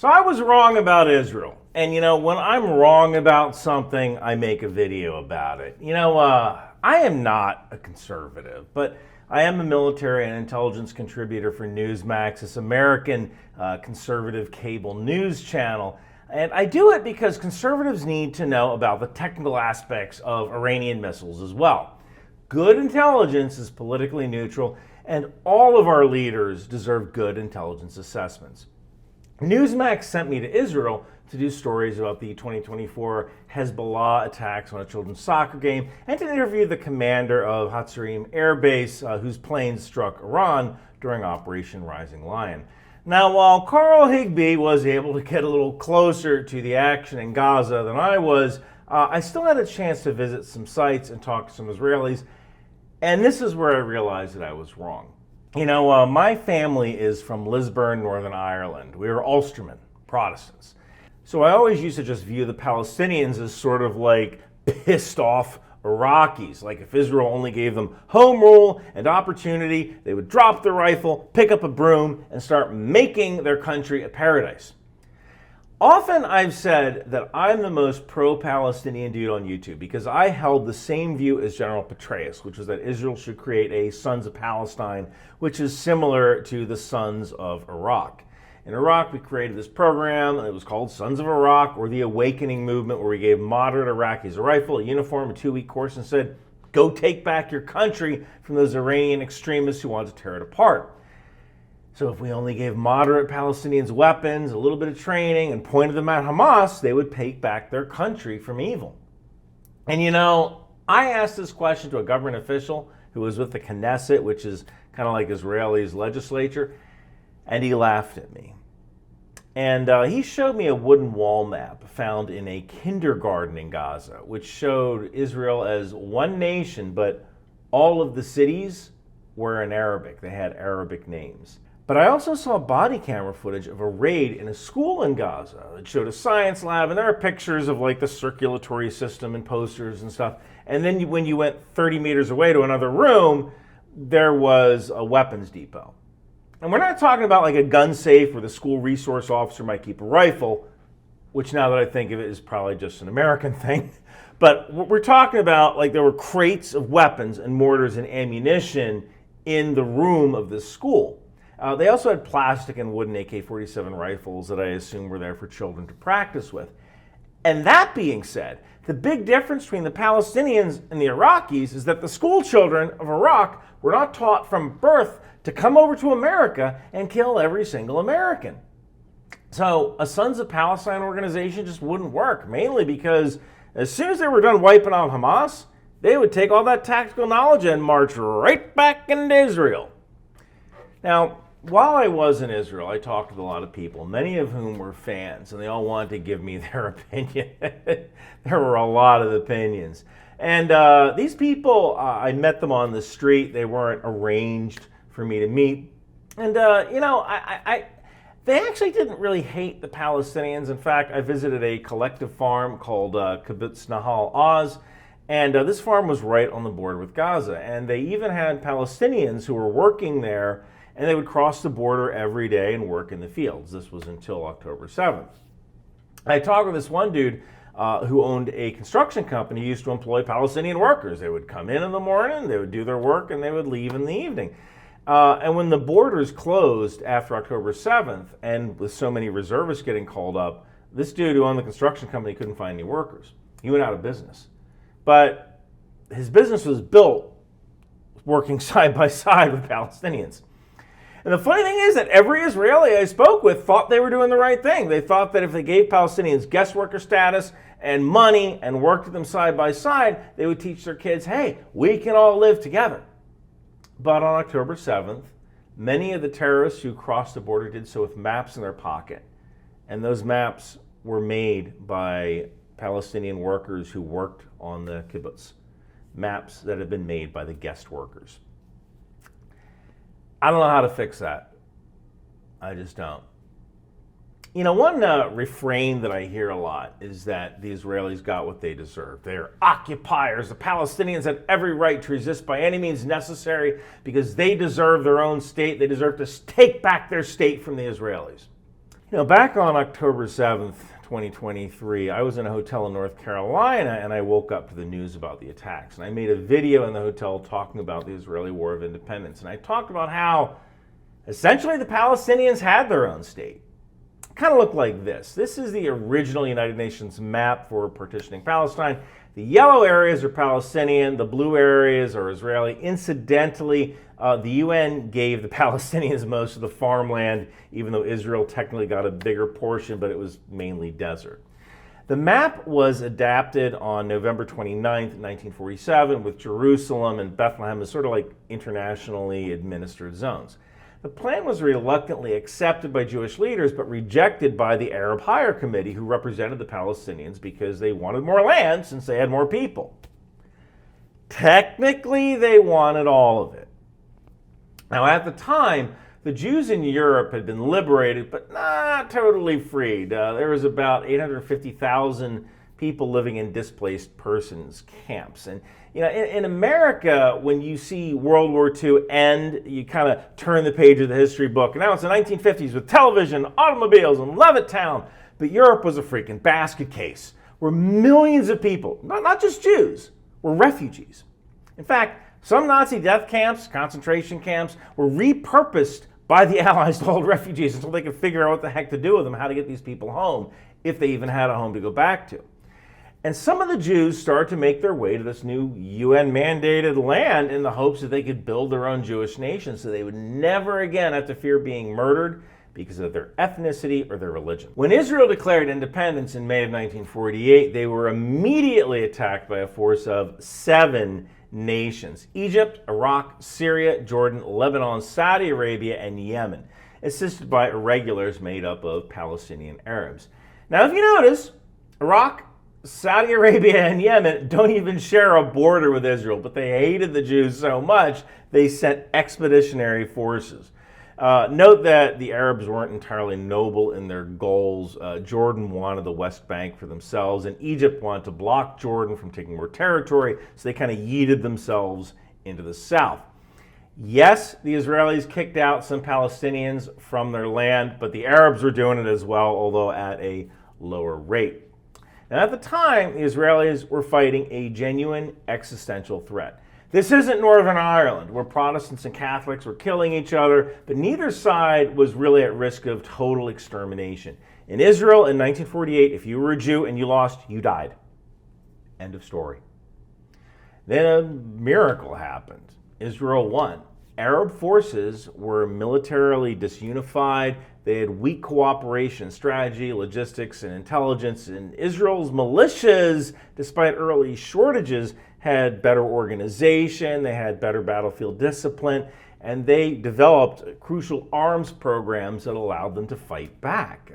So I was wrong about Israel. And when I'm wrong about something, I make a video about it. I am not a conservative, but I am a military and intelligence contributor for Newsmax, this American conservative cable news channel. And I do it because conservatives need to know about the technical aspects of Iranian missiles as well. Good intelligence is politically neutral, and all of our leaders deserve good intelligence assessments. Newsmax sent me to Israel to do stories about the 2024 Hezbollah attacks on a children's soccer game and to interview the commander of Hatzarim Air Base, whose planes struck Iran during Operation Rising Lion. Now, while Carl Higbee was able to get a little closer to the action in Gaza than I was, I still had a chance to visit some sites and talk to some Israelis, and this is where I realized that I was wrong. My family is from Lisburn, Northern Ireland. We are Ulstermen, Protestants. So I always used to just view the Palestinians as sort of like pissed off Iraqis. Like if Israel only gave them home rule and opportunity, they would drop their rifle, pick up a broom, and start making their country a paradise. Often I've said that I'm the most pro-Palestinian dude on YouTube because I held the same view as General Petraeus, which was that Israel should create a Sons of Palestine, which is similar to the Sons of Iraq. In Iraq, we created this program, and it was called Sons of Iraq, or the Awakening Movement, where we gave moderate Iraqis a rifle, a uniform, a 2-week course, and said, go take back your country from those Iranian extremists who want to tear it apart. So if we only gave moderate Palestinians weapons, a little bit of training, and pointed them at Hamas, they would take back their country from evil. And I asked this question to a government official who was with the Knesset, which is kind of like Israeli's legislature, and he laughed at me. And he showed me a wooden wall map found in a kindergarten in Gaza, which showed Israel as one nation, but all of the cities were in Arabic. They had Arabic names. But I also saw body camera footage of a raid in a school in Gaza. It showed a science lab, and there are pictures of like the circulatory system and posters and stuff. And then when you went 30 meters away to another room, there was a weapons depot. And we're not talking about like a gun safe where the school resource officer might keep a rifle, which now that I think of it is probably just an American thing. But we're talking about like there were crates of weapons and mortars and ammunition in the room of this school. They also had plastic and wooden AK-47 rifles that I assume were there for children to practice with. And that being said, the big difference between the Palestinians and the Iraqis is that the school children of Iraq were not taught from birth to come over to America and kill every single American. So a Sons of Palestine organization just wouldn't work, mainly because as soon as they were done wiping out Hamas, they would take all that tactical knowledge and march right back into Israel. Now, while I was in Israel, I talked with a lot of people, many of whom were fans, and they all wanted to give me their opinion. There were a lot of opinions. And these people, I met them on the street. They weren't arranged for me to meet. And, they actually didn't really hate the Palestinians. In fact, I visited a collective farm called Kibbutzim Nahal Oz, and this farm was right on the border with Gaza. And they even had Palestinians who were working there, and they would cross the border every day and work in the fields. This was until October 7th. I talked with this one dude who owned a construction company. He used to employ Palestinian workers. They would come in the morning, they would do their work, and they would leave in the evening. And when the borders closed after October 7th, and with so many reservists getting called up, this dude who owned the construction company couldn't find any workers. He went out of business. But his business was built working side by side with Palestinians. And the funny thing is that every Israeli I spoke with thought they were doing the right thing. They thought that if they gave Palestinians guest worker status and money and worked with them side by side, they would teach their kids, hey, we can all live together. But on October 7th, many of the terrorists who crossed the border did so with maps in their pocket. And those maps were made by Palestinian workers who worked on the kibbutz. Maps that had been made by the guest workers. I don't know how to fix that. I just don't. One refrain that I hear a lot is that the Israelis got what they deserved. They're occupiers. The Palestinians had every right to resist by any means necessary because they deserve their own state. They deserve to take back their state from the Israelis. Back on October 7th, 2023, I was in a hotel in North Carolina and I woke up to the news about the attacks. And I made a video in the hotel talking about the Israeli War of Independence. And I talked about how essentially the Palestinians had their own state. It kind of looked like this. This is the original United Nations map for partitioning Palestine. The yellow areas are Palestinian, the blue areas are Israeli. Incidentally, the UN gave the Palestinians most of the farmland, even though Israel technically got a bigger portion, but it was mainly desert. The map was adapted on November 29th, 1947, with Jerusalem and Bethlehem as sort of like internationally administered zones. The plan was reluctantly accepted by Jewish leaders, but rejected by the Arab Higher Committee, who represented the Palestinians because they wanted more land since they had more people. Technically, they wanted all of it. Now, at the time, the Jews in Europe had been liberated, but not totally freed. There was about 850,000 people living in displaced persons camps. And in America, when you see World War II end, you kind of turn the page of the history book. And now it's the 1950s with television, automobiles, and Levittown. But Europe was a freaking basket case where millions of people, not just Jews, were refugees. In fact, some Nazi death camps, concentration camps, were repurposed by the Allies to hold refugees until they could figure out what the heck to do with them, how to get these people home, if they even had a home to go back to. And some of the Jews started to make their way to this new UN-mandated land in the hopes that they could build their own Jewish nation so they would never again have to fear being murdered because of their ethnicity or their religion. When Israel declared independence in May of 1948, they were immediately attacked by a force of 7 nations: Egypt, Iraq, Syria, Jordan, Lebanon, Saudi Arabia, and Yemen, assisted by irregulars made up of Palestinian Arabs. Now, if you notice, Iraq, Saudi Arabia, and Yemen don't even share a border with Israel, but they hated the Jews so much they sent expeditionary forces. Note that the Arabs weren't entirely noble in their goals. Jordan wanted the West Bank for themselves, and Egypt wanted to block Jordan from taking more territory, so they kind of yeeted themselves into the south. Yes, the Israelis kicked out some Palestinians from their land, but the Arabs were doing it as well, although at a lower rate. And at the time, the Israelis were fighting a genuine existential threat. This isn't Northern Ireland, where Protestants and Catholics were killing each other, but neither side was really at risk of total extermination. In Israel in 1948, if you were a Jew and you lost, you died. End of story. Then a miracle happened. Israel won. Arab forces were militarily disunified. They had weak cooperation, strategy, logistics, and intelligence. And Israel's militias, despite early shortages, had better organization, they had better battlefield discipline, and they developed crucial arms programs that allowed them to fight back.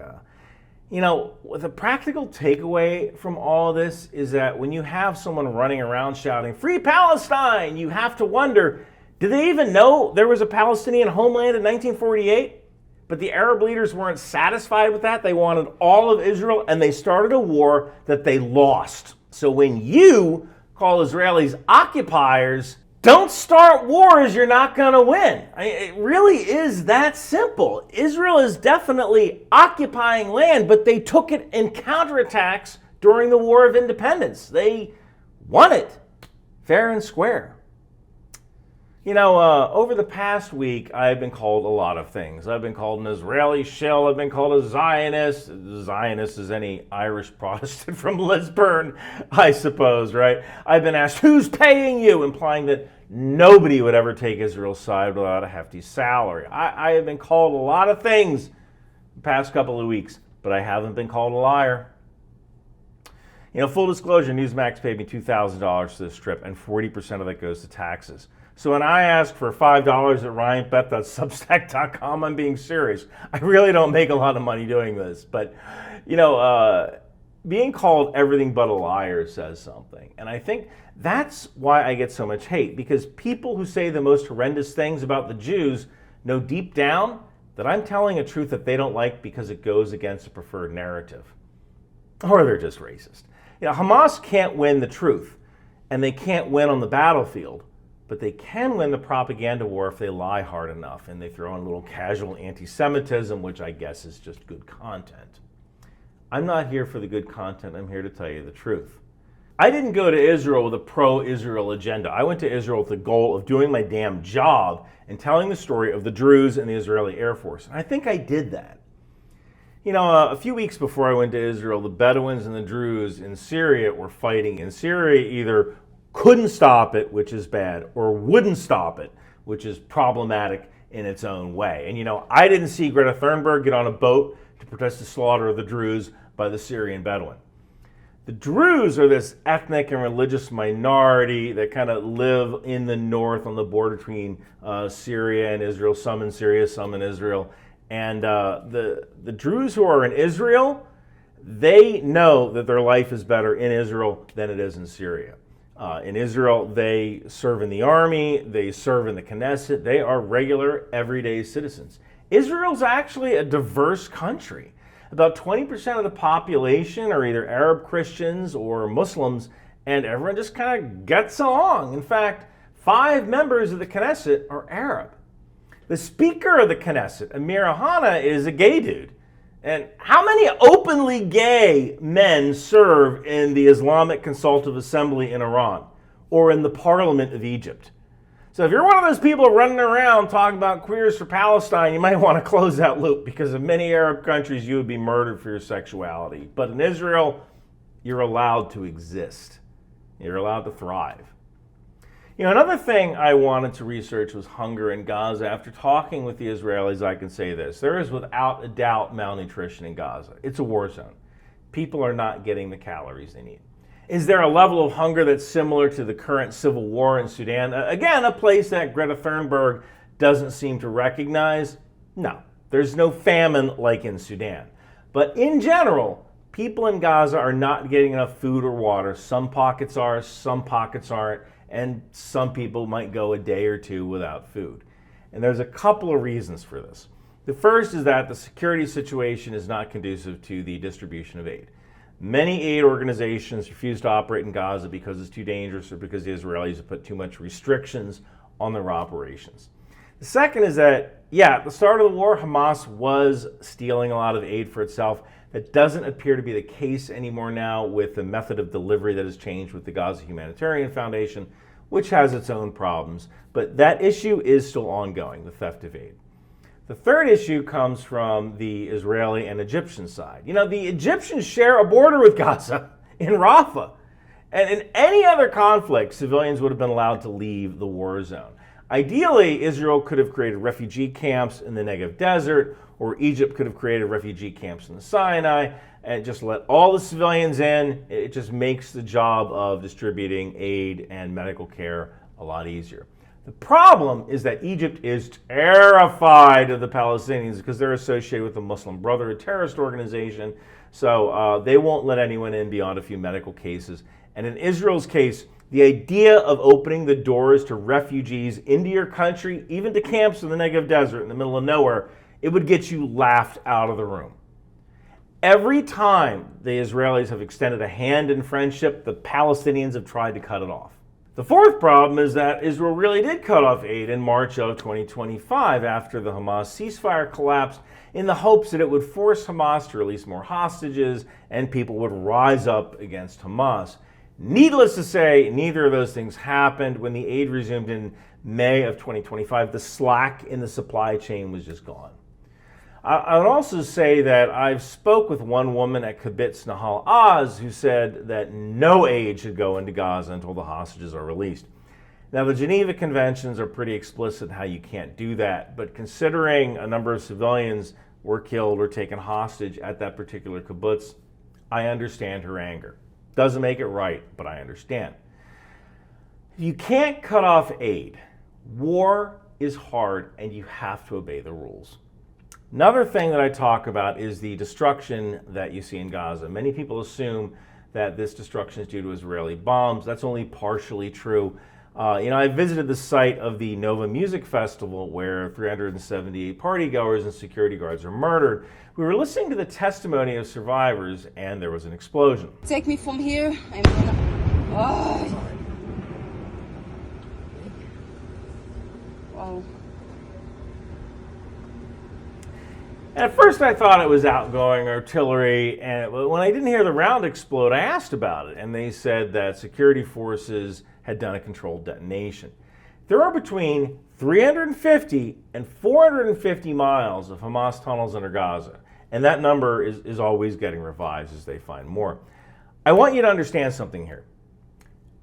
The practical takeaway from all of this is that when you have someone running around shouting, "Free Palestine!" you have to wonder, did they even know there was a Palestinian homeland in 1948? But the Arab leaders weren't satisfied with that. They wanted all of Israel, and they started a war that they lost. So when you call Israelis occupiers, don't start wars you're not going to win. It really is that simple. Israel is definitely occupying land, but they took it in counterattacks during the War of Independence. They won it fair and square. Over the past week, I've been called a lot of things. I've been called an Israeli shill. I've been called a Zionist. Zionist is any Irish Protestant from Lisburn, I suppose, right? I've been asked, who's paying you? Implying that nobody would ever take Israel's side without a hefty salary. I have been called a lot of things the past couple of weeks, but I haven't been called a liar. Full disclosure, Newsmax paid me $2,000 for this trip, and 40% of that goes to taxes. So when I ask for $5 at ryanbeth.substack.com, I'm being serious. I really don't make a lot of money doing this. But, being called everything but a liar says something. And I think that's why I get so much hate, because people who say the most horrendous things about the Jews know deep down that I'm telling a truth that they don't like because it goes against a preferred narrative. Or they're just racist. Hamas can't win the truth, and they can't win on the battlefield. but they can win the propaganda war if they lie hard enough and they throw in a little casual anti-Semitism, which I guess is just good content. I'm not here for the good content. I'm here to tell you the truth. I didn't go to Israel with a pro-Israel agenda. I went to Israel with the goal of doing my damn job and telling the story of the Druze and the Israeli Air Force. And I think I did that. You know, a few weeks before I went to Israel, the Bedouins and the Druze in Syria were fighting. In Syria, either couldn't stop it, which is bad, or wouldn't stop it, which is problematic in its own way. And you know, I didn't see Greta Thunberg get on a boat to protest the slaughter of the Druze by the Syrian Bedouin. The Druze are this ethnic and religious minority that kind of live in the north on the border between Syria and Israel, some in Syria, some in Israel. And the Druze who are in Israel, they know that their life is better in Israel than it is in Syria. In Israel, they serve in the army, they serve in the Knesset, they are regular, everyday citizens. Israel's actually a diverse country. About 20% of the population are either Arab Christians or Muslims, and everyone just kind of gets along. In fact, 5 members of the Knesset are Arab. The Speaker of the Knesset, Amir Ohana, is a gay dude. And how many openly gay men serve in the Islamic Consultative Assembly in Iran or in the Parliament of Egypt? So if you're one of those people running around talking about queers for Palestine, you might want to close that loop, because in many Arab countries you would be murdered for your sexuality. But in Israel, you're allowed to exist. You're allowed to thrive. You know, another thing I wanted to research was hunger in Gaza. After talking with the Israelis, I can say this. There is without a doubt malnutrition in Gaza. It's a war zone. People are not getting the calories they need. Is there a level of hunger that's similar to the current civil war in Sudan? Again, a place that Greta Thunberg doesn't seem to recognize. No, there's no famine like in Sudan. But in general, people in Gaza are not getting enough food or water. Some pockets are, some pockets aren't, and some people might go a day or two without food. And there's a couple of reasons for this. The first is that the security situation is not conducive to the distribution of aid. Many aid organizations refuse to operate in Gaza because it's too dangerous or because the Israelis have put too much restrictions on their operations. The second is that, at the start of the war, Hamas was stealing a lot of aid for itself. That doesn't appear to be the case anymore now, with the method of delivery that has changed with the Gaza Humanitarian Foundation, which has its own problems. But that issue is still ongoing, the theft of aid. The third issue comes from the Israeli and Egyptian side. You know, the Egyptians share a border with Gaza in Rafah. And in any other conflict, civilians would have been allowed to leave the war zone. Ideally, Israel could have created refugee camps in the Negev desert, or Egypt could have created refugee camps in the Sinai and just let all the civilians in. It just makes the job of distributing aid and medical care a lot easier. The problem is that Egypt is terrified of the Palestinians because they're associated with the Muslim Brotherhood terrorist organization. So they won't let anyone in beyond a few medical cases. And in Israel's case, the idea of opening the doors to refugees into your country, even to camps in the Negev desert in the middle of nowhere, it would get you laughed out of the room. Every time the Israelis have extended a hand in friendship, the Palestinians have tried to cut it off. The fourth problem is that Israel really did cut off aid in March of 2025 after the Hamas ceasefire collapsed, in the hopes that it would force Hamas to release more hostages and people would rise up against Hamas. Needless to say, neither of those things happened. When the aid resumed in May of 2025, the slack in the supply chain was just gone. I would also say that I've spoke with one woman at Kibbutzim Nahal Oz who said that no aid should go into Gaza until the hostages are released. Now, the Geneva Conventions are pretty explicit how you can't do that, but considering a number of civilians were killed or taken hostage at that particular kibbutz, I understand her anger. Doesn't make it right, but I understand. You can't cut off aid. War is hard and you have to obey the rules. Another thing that I talk about is the destruction that you see in Gaza. Many people assume that this destruction is due to Israeli bombs. That's only partially true. I visited the site of the Nova Music Festival where 378 partygoers and security guards were murdered. We were listening to the testimony of survivors and there was an explosion. Take me from here. I'm gonna... know. At first I thought it was outgoing artillery, and when I didn't hear the round explode, I asked about it, and they said that security forces had done a controlled detonation. There are between 350 and 450 miles of Hamas tunnels under Gaza, and that number is always getting revised as they find more. I want you to understand something here.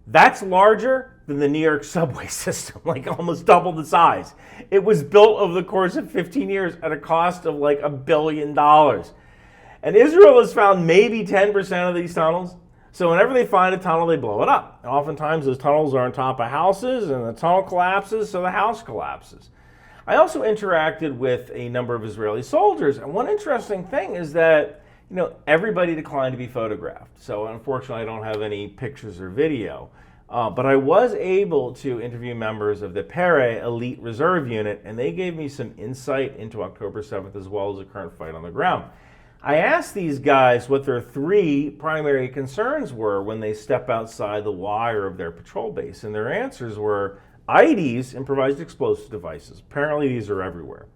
That's larger than the New York subway system, like almost double the size. It was built over the course of 15 years at a cost of like $1 billion. And Israel has found maybe 10% of these tunnels. So whenever they find a tunnel, they blow it up. And oftentimes those tunnels are on top of houses, and the tunnel collapses, so the house collapses. I also interacted with a number of Israeli soldiers, and one interesting thing is that everybody declined to be photographed. So unfortunately, I don't have any pictures or video. But I was able to interview members of the Pere Elite Reserve Unit, and they gave me some insight into October 7th as well as the current fight on the ground. I asked these guys what their 3 primary concerns were when they step outside the wire of their patrol base, and their answers were IEDs, improvised explosive devices. Apparently these are everywhere.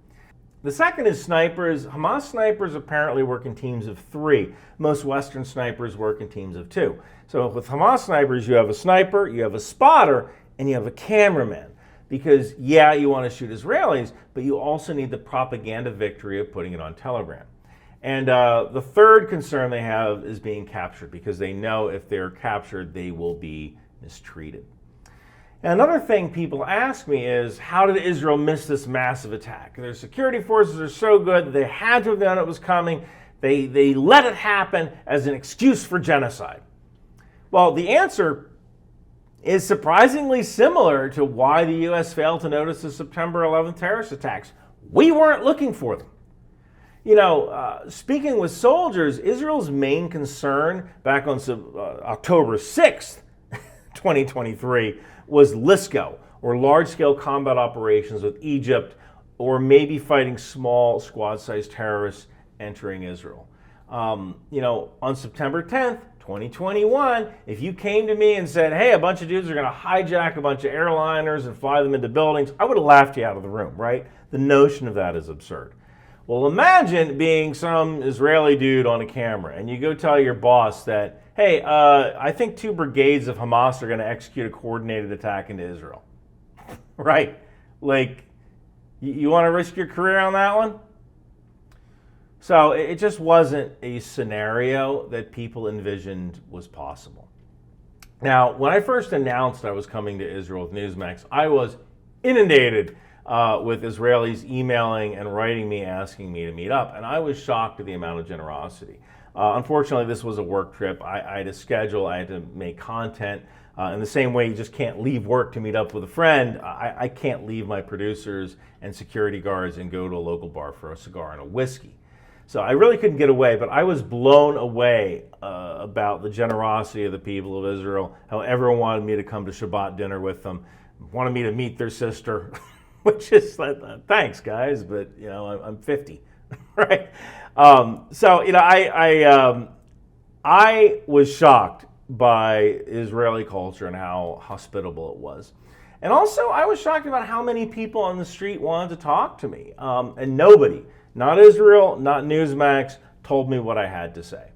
The second is snipers. Hamas snipers apparently work in teams of 3. Most Western snipers work in teams of 2. So with Hamas snipers, you have a sniper, you have a spotter, and you have a cameraman. Because, yeah, you want to shoot Israelis, but you also need the propaganda victory of putting it on Telegram. And the third concern they have is being captured, because they know if they're captured, they will be mistreated. And another thing people ask me is, how did Israel miss this massive attack? Their security forces are so good that they had to have known it was coming. They let it happen as an excuse for genocide. Well, the answer is surprisingly similar to why the U.S. failed to notice the September 11th terrorist attacks. We weren't looking for them. Speaking with soldiers, Israel's main concern back on October 6th, 2023, was LISCO, or large-scale combat operations with Egypt, or maybe fighting small squad-sized terrorists entering Israel. On September 10th, 2021, if you came to me and said, hey, a bunch of dudes are going to hijack a bunch of airliners and fly them into buildings, I would have laughed you out of the room, right? The notion of that is absurd. Well, imagine being some Israeli dude on a camera, and you go tell your boss that, hey, I think 2 brigades of Hamas are going to execute a coordinated attack into Israel. Right? Like, you want to risk your career on that one? So it just wasn't a scenario that people envisioned was possible. Now, when I first announced I was coming to Israel with Newsmax, I was inundated with Israelis emailing and writing me asking me to meet up, and I was shocked at the amount of generosity. Unfortunately, this was a work trip. I had a schedule, I had to make content. In the same way you just can't leave work to meet up with a friend, I can't leave my producers and security guards and go to a local bar for a cigar and a whiskey. So I really couldn't get away, but I was blown away about the generosity of the people of Israel, how everyone wanted me to come to Shabbat dinner with them, wanted me to meet their sister, which is, thanks guys, but I'm 50, right? I was shocked by Israeli culture and how hospitable it was. And also, I was shocked about how many people on the street wanted to talk to me. And nobody, not Israel, not Newsmax, told me what I had to say.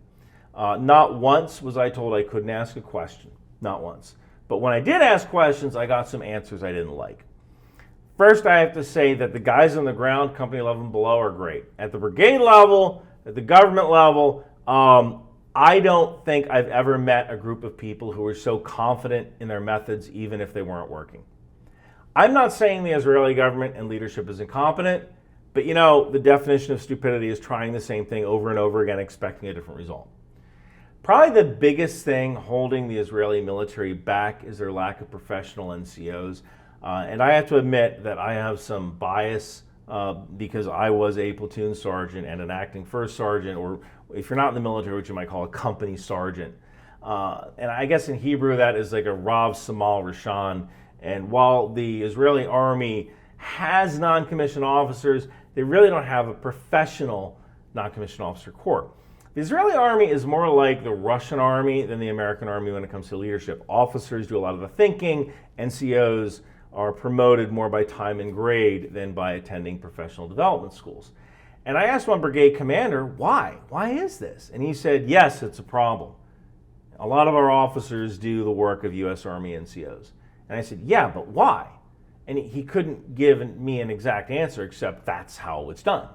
Not once was I told I couldn't ask a question. Not once. But when I did ask questions, I got some answers I didn't like. First, I have to say that the guys on the ground, company level and below, are great. At the brigade level, at the government level, I don't think I've ever met a group of people who were so confident in their methods, even if they weren't working. I'm not saying the Israeli government and leadership is incompetent, but the definition of stupidity is trying the same thing over and over again, expecting a different result. Probably the biggest thing holding the Israeli military back is their lack of professional NCOs. And I have to admit that I have some bias because I was a platoon sergeant and an acting first sergeant, or if you're not in the military, what you might call a company sergeant. And I guess in Hebrew that is like a Rav Samal Rishon. And while the Israeli army has non-commissioned officers, they really don't have a professional non-commissioned officer corps. The Israeli army is more like the Russian army than the American army when it comes to leadership. Officers do a lot of the thinking, NCOs are promoted more by time and grade than by attending professional development schools. And I asked one brigade commander, why? Why is this? And he said, yes, it's a problem. A lot of our officers do the work of U.S. Army NCOs. And I said, yeah, but why? And he couldn't give me an exact answer except that's how it's done.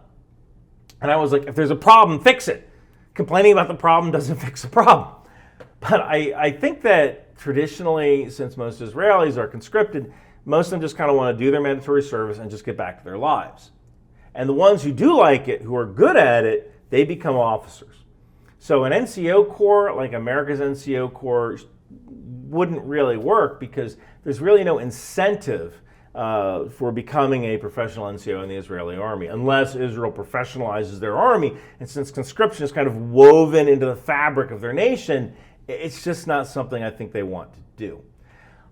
And I was like, if there's a problem, fix it. Complaining about the problem doesn't fix the problem. But I think that traditionally, since most Israelis are conscripted, most of them just kind of want to do their mandatory service and just get back to their lives. And the ones who do like it, who are good at it, they become officers. So an NCO Corps, like America's NCO Corps, wouldn't really work because there's really no incentive for becoming a professional NCO in the Israeli army, unless Israel professionalizes their army. And since conscription is kind of woven into the fabric of their nation, it's just not something I think they want to do.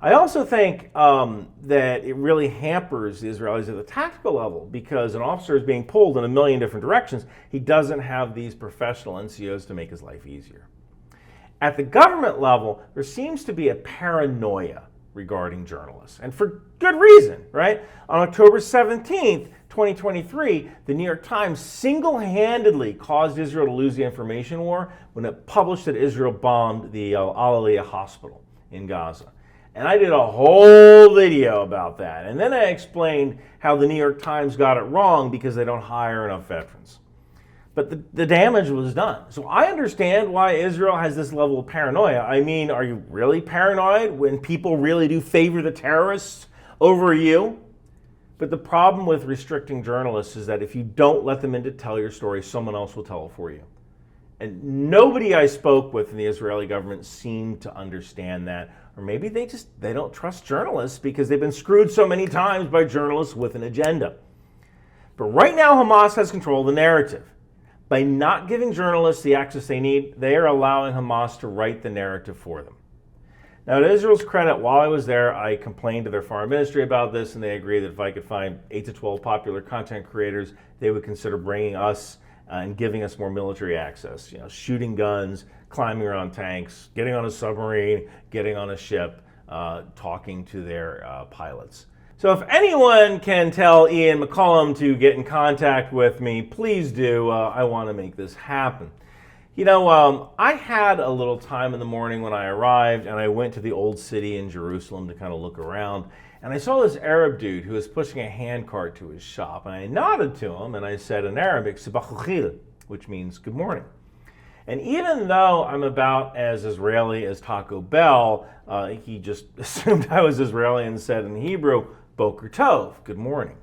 I also think that it really hampers the Israelis at the tactical level because an officer is being pulled in a million different directions. He doesn't have these professional NCOs to make his life easier. At the government level, there seems to be a paranoia regarding journalists, and for good reason, right? On October 17th, 2023, the New York Times single-handedly caused Israel to lose the information war when it published that Israel bombed the Al-Aliyah hospital in Gaza. And I did a whole video about that. And then I explained how the New York Times got it wrong because they don't hire enough veterans. But the damage was done. So I understand why Israel has this level of paranoia. I mean, are you really paranoid when people really do favor the terrorists over you? But the problem with restricting journalists is that if you don't let them in to tell your story, someone else will tell it for you. And nobody I spoke with in the Israeli government seemed to understand that. Or maybe they don't trust journalists because they've been screwed so many times by journalists with an agenda. But right now, Hamas has control of the narrative. By not giving journalists the access they need, they are allowing Hamas to write the narrative for them. Now, to Israel's credit, while I was there, I complained to their foreign ministry about this, and they agreed that if I could find 8 to 12 popular content creators, they would consider bringing us and giving us more military access. You know, shooting guns, climbing around tanks, getting on a submarine, getting on a ship, talking to their pilots. So if anyone can tell Ian McCollum to get in contact with me, please do. I want to make this happen. You know, I had a little time in the morning when I arrived, and I went to the old city in Jerusalem to kind of look around. And I saw this Arab dude who was pushing a handcart to his shop. And I nodded to him, and I said in Arabic, Sabah al-Khir, which means good morning. And even though I'm about as Israeli as Taco Bell, he just assumed I was Israeli and said in Hebrew, Boker Tov, good morning.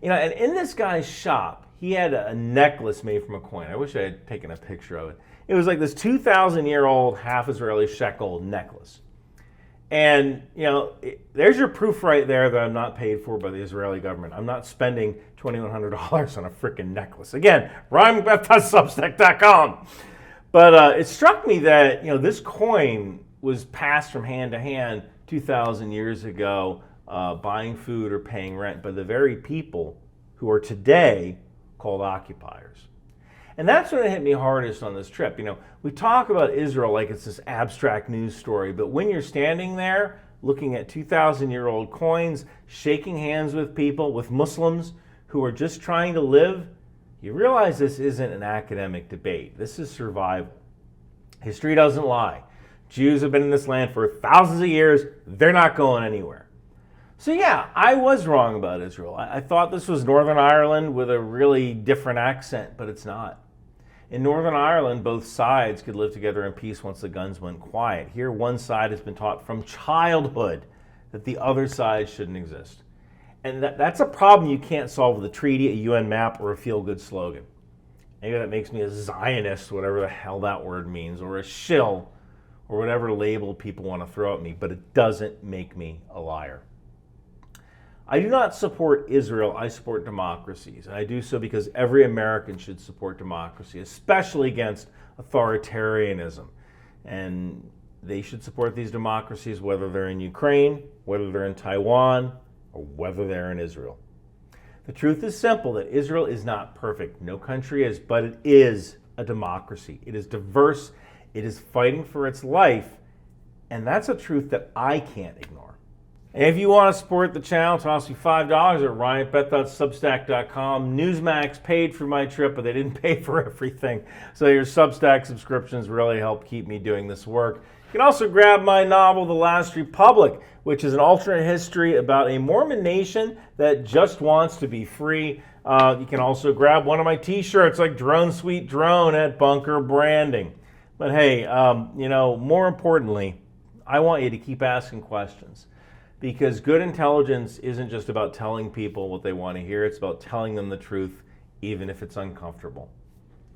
You know, and in this guy's shop, he had a necklace made from a coin. I wish I had taken a picture of it. It was like this 2,000-year-old half Israeli shekel necklace. And, you know, there's your proof right there that I'm not paid for by the Israeli government. I'm not spending $2,100 on a freaking necklace. Again, ryanmcbeth.substack.com. But it struck me that, you know, this coin was passed from hand to hand 2,000 years ago, buying food or paying rent by the very people who are today called occupiers. And that's when it hit me hardest on this trip. You know, we talk about Israel like it's this abstract news story, but when you're standing there looking at 2,000-year-old coins, shaking hands with people, with Muslims who are just trying to live, you realize this isn't an academic debate. This is survival. History doesn't lie. Jews have been in this land for thousands of years. They're not going anywhere. So yeah, I was wrong about Israel. I thought this was Northern Ireland with a really different accent, but it's not. In Northern Ireland, both sides could live together in peace once the guns went quiet. Here, one side has been taught from childhood that the other side shouldn't exist. And that's a problem you can't solve with a treaty, a UN map, or a feel-good slogan. Maybe that makes me a Zionist, whatever the hell that word means, or a shill, or whatever label people want to throw at me, but it doesn't make me a liar. I do not support Israel, I support democracies. And I do so because every American should support democracy, especially against authoritarianism. And they should support these democracies whether they're in Ukraine, whether they're in Taiwan, or whether they're in Israel. The truth is simple, that Israel is not perfect. No country is, but it is a democracy. It is diverse, it is fighting for its life, and that's a truth that I can't ignore. And if you want to support the channel, toss me $5 at ryanbeth.substack.com. Newsmax paid for my trip, but they didn't pay for everything. So your Substack subscriptions really help keep me doing this work. You can also grab my novel, The Last Republic, which is an alternate history about a Mormon nation that just wants to be free. You can also grab one of my t-shirts like Drone Sweet Drone at Bunker Branding. But hey, more importantly, I want you to keep asking questions. Because good intelligence isn't just about telling people what they want to hear, it's about telling them the truth, even if it's uncomfortable.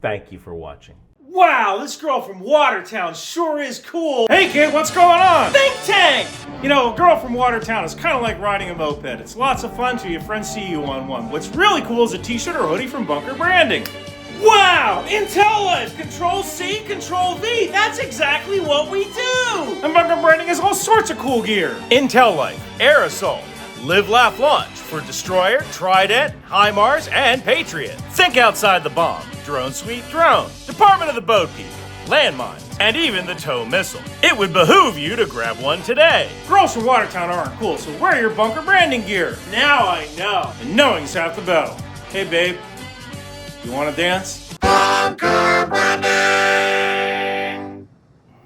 Thank you for watching. Wow, this girl from Watertown sure is cool. Hey kid, what's going on? Think tank! You know, a girl from Watertown is kind of like riding a moped. It's lots of fun till your friends see you on one. What's really cool is a t-shirt or hoodie from Bunker Branding. Wow! Intel Life! Control-C, Control-V! That's exactly what we do! And Bunker Branding has all sorts of cool gear. Intel Life, Aerosol, Live, Laugh, Launch for Destroyer, Trident, HIMARS, and Patriot. Think outside the bomb. Drone Sweet Drone. Department of the Boat People. Landmines. And even the tow missile. It would behoove you to grab one today. Girls from Watertown aren't cool, so wear your Bunker Branding gear. Now I know. And knowing's half the battle. Hey babe. You want to dance? Bunker!